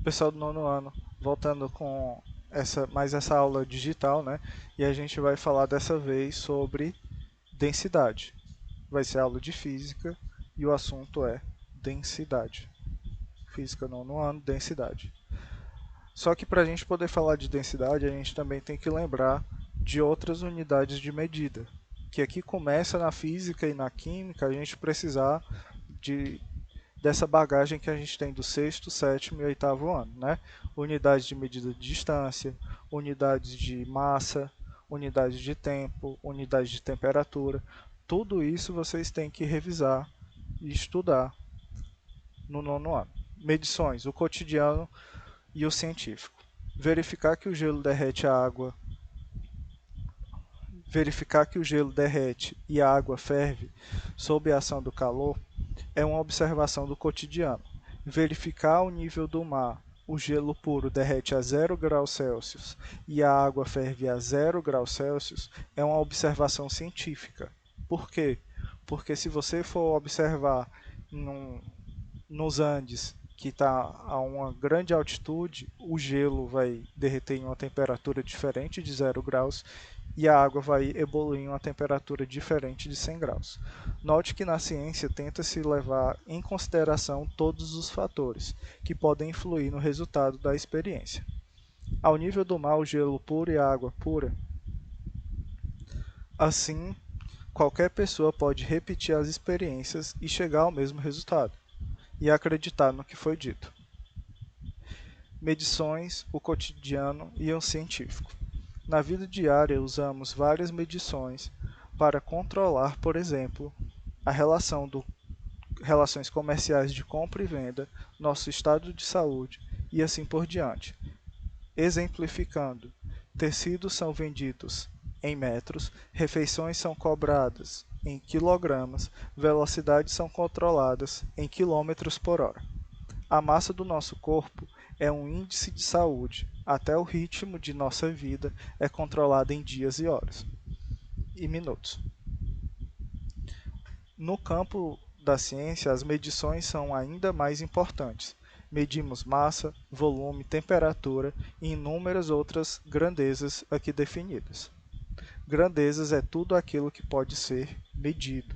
Pessoal do nono ano, voltando com mais essa aula digital, né? E a gente vai falar dessa vez sobre densidade. Vai ser aula de física e o assunto é densidade. Física nono ano, densidade. Só que para a gente poder falar de densidade, a gente também tem que lembrar de outras unidades de medida. Que aqui começa na física e na química a gente precisar de dessa bagagem que a gente tem do sexto, sétimo e oitavo ano, né? Unidades de medida de distância, unidades de massa, unidades de tempo, unidades de temperatura. Tudo isso vocês têm que revisar e estudar no nono ano. Medições, o cotidiano e o científico. Verificar que o gelo derrete a água. Verificar que o gelo derrete e a água ferve sob a ação do calor é uma observação do cotidiano. Verificar o nível do mar, o gelo puro derrete a 0 graus Celsius e a água ferve a 0 graus Celsius é uma observação científica. Por quê? Porque se você for observar nos Andes, que está a uma grande altitude, o gelo vai derreter em uma temperatura diferente de 0 graus e a água vai evoluir em uma temperatura diferente de 100 graus. Note que na ciência tenta-se levar em consideração todos os fatores que podem influir no resultado da experiência. Ao nível do mar, o gelo puro e a água pura. Assim, qualquer pessoa pode repetir as experiências e chegar ao mesmo resultado, e acreditar no que foi dito. Medições, o cotidiano e o científico. Na vida diária, usamos várias medições para controlar, por exemplo, a relações comerciais de compra e venda, nosso estado de saúde e assim por diante. Exemplificando, tecidos são vendidos em metros, refeições são cobradas em quilogramas, velocidades são controladas em quilômetros por hora. A massa do nosso corpo é um índice de saúde, até o ritmo de nossa vida é controlado em dias e horas e minutos. No campo da ciência, as medições são ainda mais importantes. Medimos massa, volume, temperatura e inúmeras outras grandezas aqui definidas. Grandezas é tudo aquilo que pode ser medido.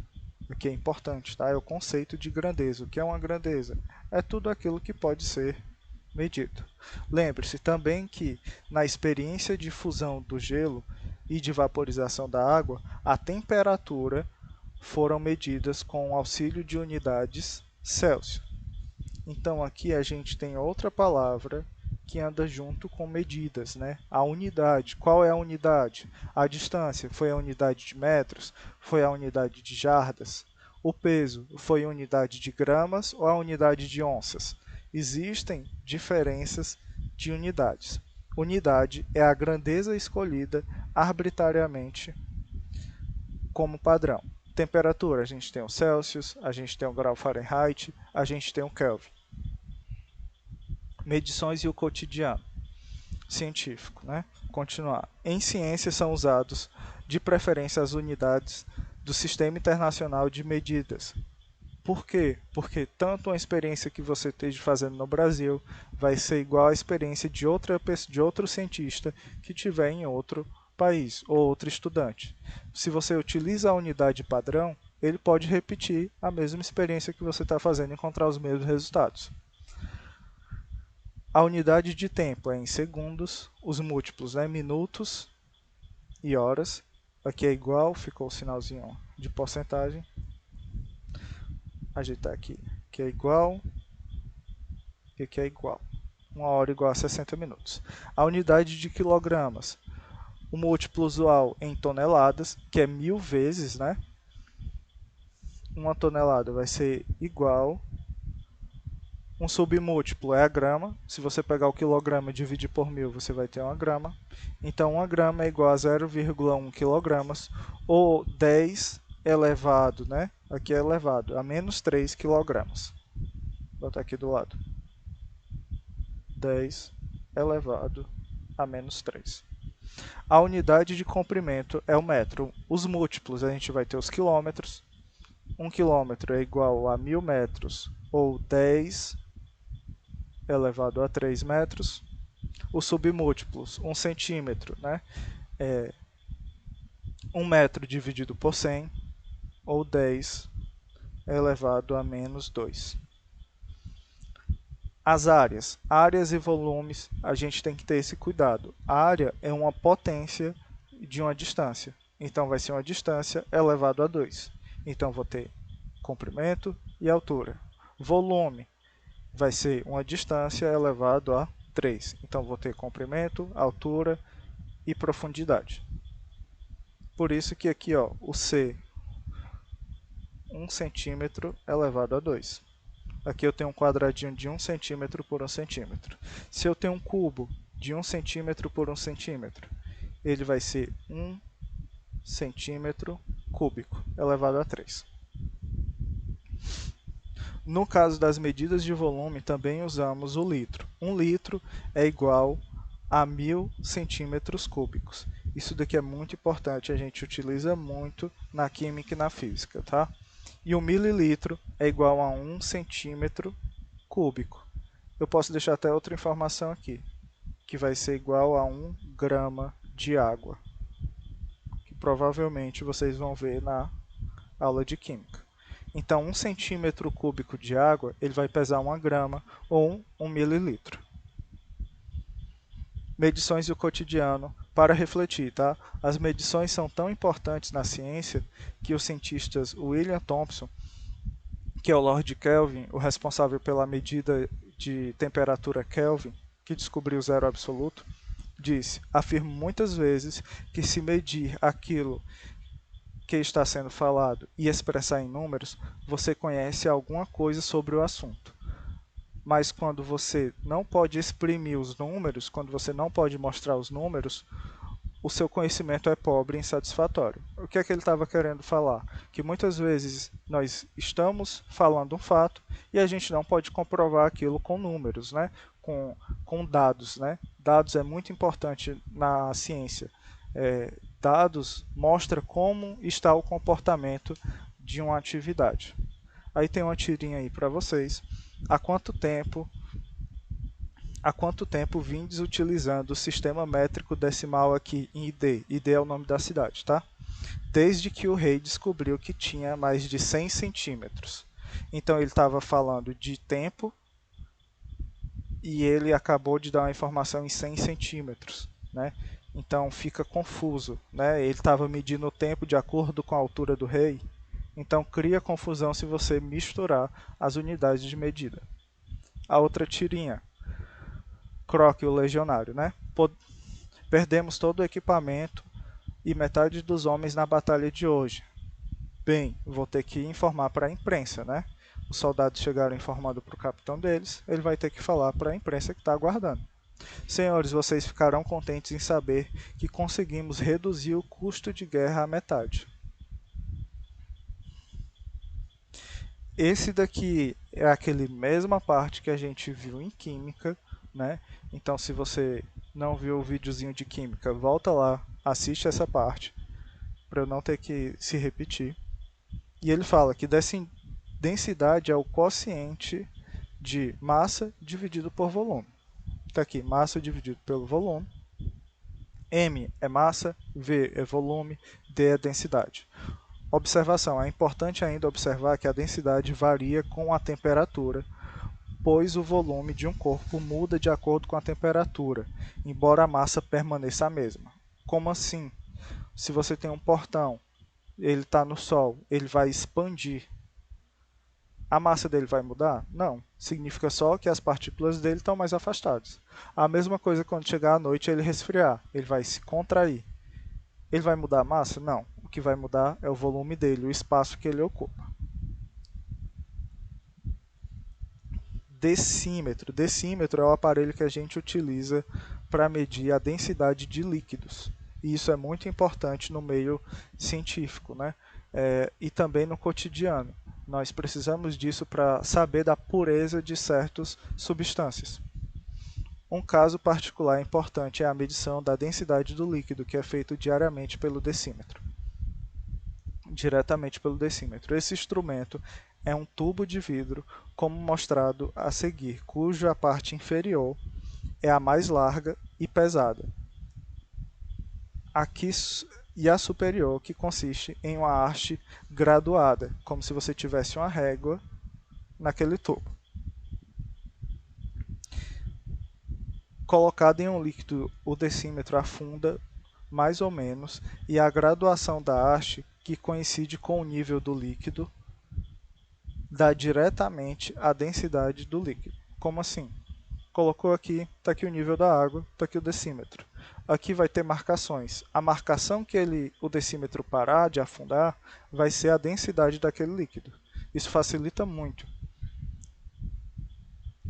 O que é importante, tá? É o conceito de grandeza. O que é uma grandeza? É tudo aquilo que pode ser medido. Lembre-se também que, na experiência de fusão do gelo e de vaporização da água, a temperatura foram medidas com o auxílio de unidades Celsius. Então aqui a gente tem outra palavra que anda junto com medidas, né? A unidade. Qual é a unidade? A distância foi a unidade de metros? Foi a unidade de jardas? O peso foi a unidade de gramas ou a unidade de onças? Existem diferenças de unidades. Unidade é a grandeza escolhida arbitrariamente como padrão. Temperatura, a gente tem o Celsius, a gente tem o grau Fahrenheit, a gente tem o Kelvin. Medições e o cotidiano científico, né? Continuar. Em ciência são usados, de preferência, as unidades do Sistema Internacional de Medidas. Por quê? Porque tanto uma experiência que você esteja fazendo no Brasil vai ser igual à experiência de outro cientista que tiver em outro país ou outro estudante. Se você utiliza a unidade padrão, ele pode repetir a mesma experiência que você está fazendo e encontrar os mesmos resultados. A unidade de tempo é em segundos, os múltiplos, né, minutos e horas. Aqui é igual, ficou o sinalzinho de porcentagem. Ajeitar aqui, que é igual e aqui é igual. 1 hora igual a 60 minutos. A unidade de quilogramas, o múltiplo usual em toneladas, que é 1000 vezes, né? Uma tonelada vai ser igual. Um submúltiplo é a grama. Se você pegar o quilograma e dividir por 1000, você vai ter 1 grama. Então, 1 grama é igual a 0,1 quilogramas, ou 10 elevado, né? Aqui é elevado, a menos 3 quilogramas. Vou botar aqui do lado. 10 elevado a menos 3. A unidade de comprimento é o metro. Os múltiplos, a gente vai ter os quilômetros. 1 quilômetro é igual a 1000 metros, ou 10 elevado a 3 metros. Os submúltiplos, 1 centímetro, né? 1 metro dividido por 100, ou 10 elevado a menos 2. As áreas e volumes, a gente tem que ter esse cuidado. A área é uma potência de uma distância, então vai ser uma distância elevado a 2. Então vou ter comprimento e altura. Volume vai ser uma distância elevado a 3. Então vou ter comprimento, altura e profundidade. Por isso que aqui, ó, o C, 1 centímetro elevado a 2. Aqui eu tenho um quadradinho de 1 centímetro por 1 centímetro. Se eu tenho um cubo de 1 centímetro por 1 centímetro, ele vai ser 1 centímetro cúbico elevado a 3. No caso das medidas de volume, também usamos o litro. 1 litro é igual a 1000 centímetros cúbicos. Isso daqui é muito importante, a gente utiliza muito na química e na física, tá? E 1 mililitro é igual a 1 centímetro cúbico. Eu posso deixar até outra informação aqui, que vai ser igual a 1 grama de água, que provavelmente vocês vão ver na aula de química. Então, 1 centímetro cúbico de água, ele vai pesar 1 grama ou 1 mililitro. Medições do cotidiano para refletir, tá? As medições são tão importantes na ciência que os cientistas William Thomson, que é o Lord Kelvin, o responsável pela medida de temperatura Kelvin, que descobriu o zero absoluto, disse: afirmo muitas vezes que se medir aquilo que está sendo falado e expressar em números, você conhece alguma coisa sobre o assunto. Mas quando você não pode exprimir os números, quando você não pode mostrar os números, o seu conhecimento é pobre e insatisfatório. O que é que ele estava querendo falar? Que muitas vezes nós estamos falando um fato e a gente não pode comprovar aquilo com números, né? com dados. Né? Dados é muito importante na ciência. Dados mostram como está o comportamento de uma atividade. Aí tem uma tirinha aí para vocês. Há quanto tempo vindes utilizando o sistema métrico decimal aqui em ID? ID é o nome da cidade, tá? Desde que o rei descobriu que tinha mais de 100 centímetros. Então ele estava falando de tempo e ele acabou de dar uma informação em 100 centímetros, né? Então fica confuso, né? Ele estava medindo o tempo de acordo com a altura do rei. Então cria confusão se você misturar as unidades de medida. A outra tirinha. Croc, o legionário, né? Perdemos todo o equipamento e metade dos homens na batalha de hoje. Bem, vou ter que informar para a imprensa, né? Os soldados chegaram informando para o capitão deles, ele vai ter que falar para a imprensa que está aguardando. Senhores, vocês ficarão contentes em saber que conseguimos reduzir o custo de guerra à metade. Esse daqui é aquele mesma parte que a gente viu em química, né? Então, se você não viu o videozinho de química, volta lá, assiste essa parte, para eu não ter que se repetir. E ele fala que densidade é o quociente de massa dividido por volume. Está aqui, massa dividido pelo volume. M é massa, V é volume, D é densidade. Observação, é importante ainda observar que a densidade varia com a temperatura, pois o volume de um corpo muda de acordo com a temperatura, embora a massa permaneça a mesma. Como assim? Se você tem um portão, ele está no sol, ele vai expandir. A massa dele vai mudar? Não. Significa só que as partículas dele estão mais afastadas. A mesma coisa quando chegar à noite ele resfriar, ele vai se contrair. Ele vai mudar a massa? Não. O que vai mudar é o volume dele, o espaço que ele ocupa. Decímetro. Decímetro é o aparelho que a gente utiliza para medir a densidade de líquidos. E isso é muito importante no meio científico, né? E também no cotidiano. Nós precisamos disso para saber da pureza de certas substâncias. Um caso particular importante é a medição da densidade do líquido, que é feito diariamente pelo decímetro. Diretamente pelo decímetro. Esse instrumento é um tubo de vidro, como mostrado a seguir, cuja parte inferior é a mais larga e pesada, aqui e a superior, que consiste em uma haste graduada, como se você tivesse uma régua naquele tubo. Colocado em um líquido, o decímetro afunda mais ou menos e a graduação da haste, que coincide com o nível do líquido, dá diretamente a densidade do líquido. Como assim? Colocou aqui, está aqui o nível da água, está aqui o decímetro. Aqui vai ter marcações. A marcação que o decímetro parar de afundar vai ser a densidade daquele líquido. Isso facilita muito.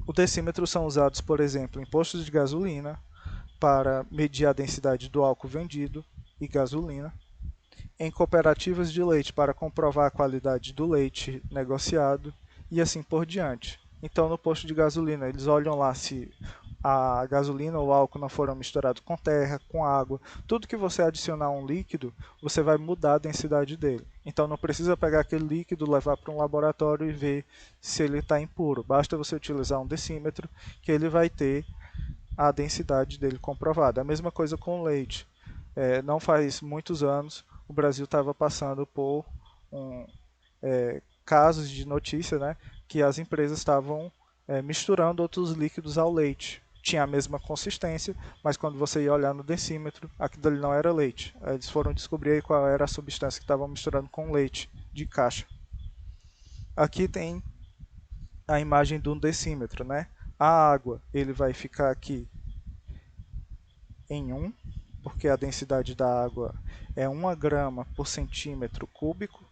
Os decímetros são usados, por exemplo, em postos de gasolina para medir a densidade do álcool vendido e gasolina, em cooperativas de leite para comprovar a qualidade do leite negociado e assim por diante. Então, no posto de gasolina, eles olham lá se a gasolina ou o álcool não foram misturados com terra, com água. Tudo que você adicionar a um líquido, você vai mudar a densidade dele. Então, não precisa pegar aquele líquido, levar para um laboratório e ver se ele está impuro. Basta você utilizar um decímetro, que ele vai ter a densidade dele comprovada. A mesma coisa com o leite. Não faz muitos anos, o Brasil estava passando por casos de notícia, né, que as empresas estavam misturando outros líquidos ao leite. Tinha a mesma consistência, mas quando você ia olhar no decímetro, aquilo ali não era leite. Eles foram descobrir qual era a substância que estavam misturando com leite de caixa. Aqui tem a imagem de um decímetro, né? A água, ele vai ficar aqui em 1, porque a densidade da água é 1 grama por centímetro cúbico.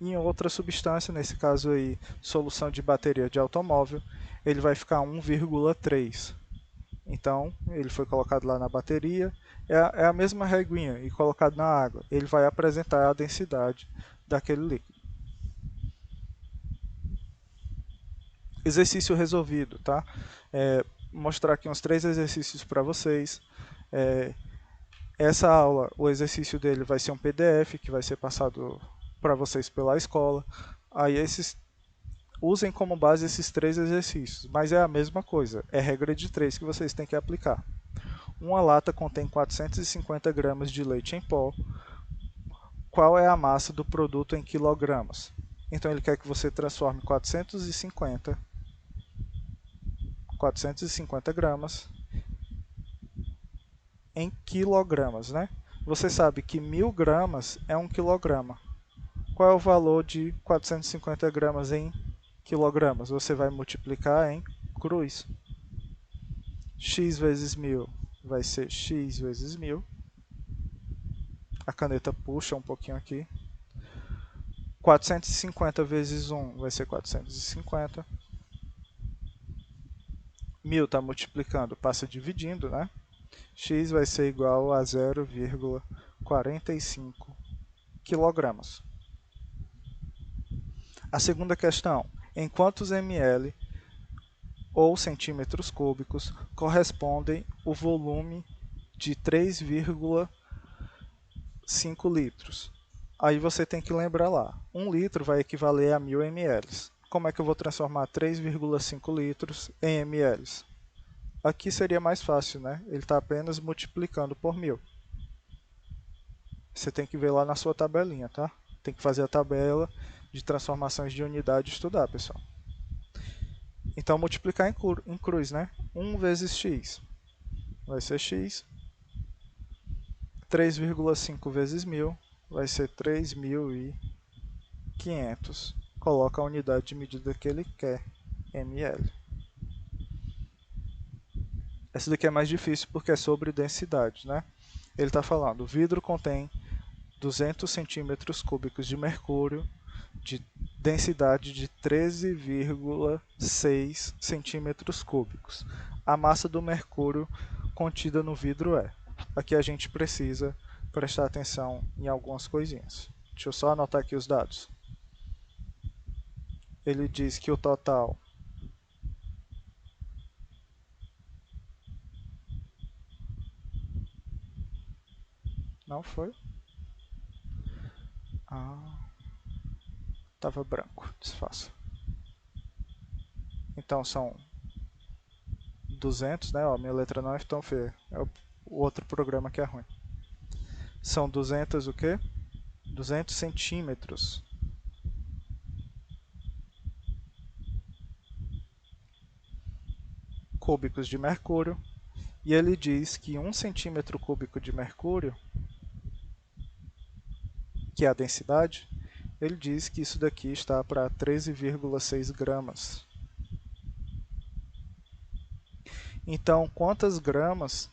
E em outra substância, nesse caso aí, solução de bateria de automóvel, ele vai ficar 1,3. Então, ele foi colocado lá na bateria, é a mesma reguinha e colocado na água. Ele vai apresentar a densidade daquele líquido. Exercício resolvido, tá? Mostrar aqui uns 3 exercícios para vocês. Essa aula, o exercício dele vai ser um PDF que vai ser passado para vocês pela escola. Aí usem como base esses 3 exercícios, mas é a mesma coisa, é regra de 3 que vocês têm que aplicar. Uma lata contém 450 gramas de leite em pó. Qual é a massa do produto em quilogramas? Então ele quer que você transforme 450 gramas em quilogramas, né? Você sabe que 1000 gramas é 1 quilograma. Qual é o valor de 450 gramas em quilogramas? Você vai multiplicar em cruz. X vezes 1000 vai ser x vezes 1000. A caneta puxa um pouquinho aqui. 450 vezes 1 vai ser 450. 1000 está multiplicando, passa dividindo, né? X vai ser igual a 0,45 quilogramas. A segunda questão, em quantos ml ou centímetros cúbicos correspondem o volume de 3,5 litros? Aí você tem que lembrar lá, 1 litro vai equivaler a 1000 ml. Como é que eu vou transformar 3,5 litros em ml? Aqui seria mais fácil, né? Ele está apenas multiplicando por 1000. Você tem que ver lá na sua tabelinha, tá? Tem que fazer a tabela de transformações de unidade e estudar, pessoal. Então, multiplicar em cruz, né? 1 vezes x vai ser x. 3,5 vezes 1000 vai ser 3.500. Coloca a unidade de medida que ele quer, ml. Essa daqui é mais difícil porque é sobre densidade, né? Ele está falando, o vidro contém 200 centímetros cúbicos de mercúrio de densidade de 13,6 centímetros cúbicos. A massa do mercúrio contida no vidro é. Aqui a gente precisa prestar atenção em algumas coisinhas. Deixa eu só anotar aqui os dados. Ele diz que o total não foi? Ah, Estava branco, desfaço. Então são 200, né? Ó, minha letra não é tão feia. É o outro programa que é ruim. São 200 o quê? 200 centímetros. Cúbicos de mercúrio. E ele diz que 1 centímetro cúbico de mercúrio, que é a densidade, ele diz que isso daqui está para 13,6 gramas. Então, quantas gramas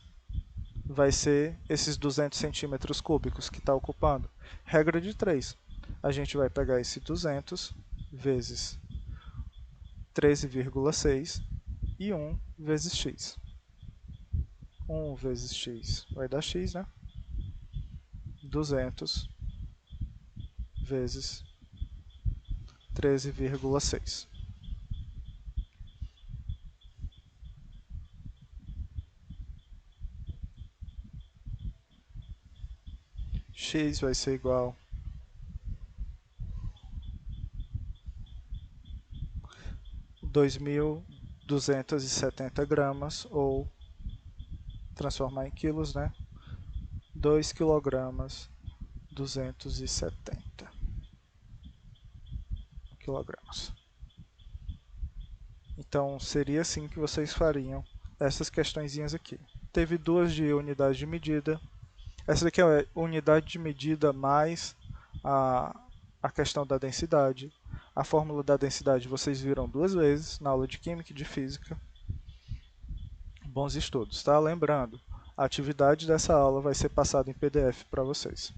vai ser esses 200 centímetros cúbicos que está ocupando? Regra de 3. A gente vai pegar esse 200 vezes 13,6 e 1 vezes x. 1 vezes x vai dar x, né? 200 vezes 13,6. X vai ser igual a 2.270 gramas, ou transformar em quilos, né? 2 quilogramas 270 quilogramas. Então, seria assim que vocês fariam essas questõezinhas aqui. Teve duas de unidade de medida. Essa daqui é a unidade de medida mais a questão da densidade. A fórmula da densidade vocês viram duas vezes na aula de Química e de Física. Bons estudos, tá? Lembrando, a atividade dessa aula vai ser passada em PDF para vocês.